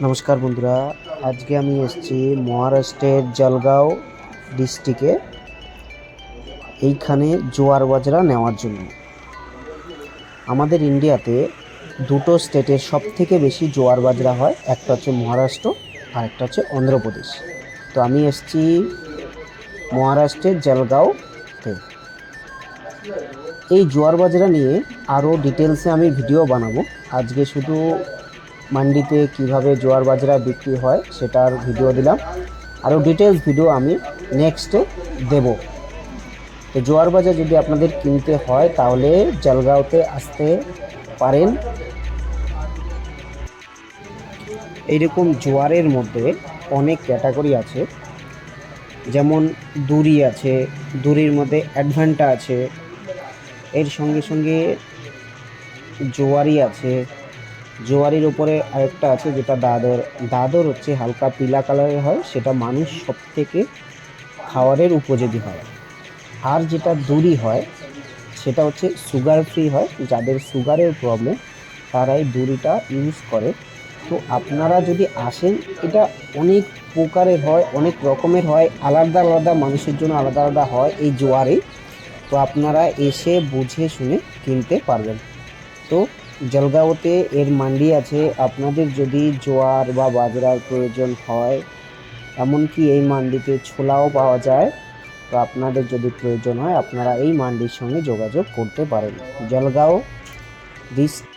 নমস্কার বন্ধুরা, আজকে আমি এসেছি মহারাষ্ট্রের জলগাঁও ডিস্ট্রিক্টে। এইখানে জোয়ার বাজরা নেওয়ার জন্য আমাদের ইন্ডিয়াতে দুটো স্টেটের সবথেকে বেশি জোয়ার বাজরা হয়, একটা হচ্ছে মহারাষ্ট্র আর একটা হচ্ছে অন্ধ্রপ্রদেশ। তো আমি এসেছি মহারাষ্ট্রের জলগাঁওতে। এই জোয়ার বাজরা নিয়ে আরও ডিটেলসে আমি ভিডিও বানাবো। আজকে শুধু মান্ডিতে কিভাবে জোয়ার বাজরা বিক্রি হয় সেটার ভিডিও দিলাম, আরও ডিটেলস ভিডিও আমি নেক্সটে দেব। তো জোয়ার বাজরা যদি আপনাদের কিনতে হয় তাহলে জলগাঁওতে আসতে পারেন। এইরকম জোয়ারের মধ্যে অনেক ক্যাটাগরি আছে, যেমন দুরি আছে, দুরির মধ্যে অ্যাডভান্টা আছে, এর সঙ্গে সঙ্গে জোয়ারি আছে। জোয়ারির উপরে আরেকটা আছে যেটা দাদর। দাদর হচ্ছে হালকা পিলা কালারের হয়, সেটা মানুষ সব থেকে খাওয়ারের উপযোগী হয়। আর যেটা দুরি হয় সেটা হচ্ছে সুগার ফ্রি হয়, যাদের সুগারের প্রবলেম তারা এই দুরিটা ইউজ করে। তো আপনারা যদি আসেন, এটা অনেক প্রকারের হয়, অনেক রকমের হয়, আলাদা আলাদা মানুষের জন্য আলাদা আলাদা হয় এই জোয়ারে। তো আপনারা এসে বুঝে শুনে কিনতে পারবেন। তো জলগাঁওতে এর মান্ডি আছে। আপনাদের যদি জোয়ার বা বাজরার প্রয়োজন হয়, এমনকি এই মান্ডিতে ছোলাও পাওয়া যায়। তো আপনাদের যদি প্রয়োজন হয় আপনারা এই মান্ডির সঙ্গে যোগাযোগ করতে পারেন। জলগাঁও ডিস্ট্রিক্ট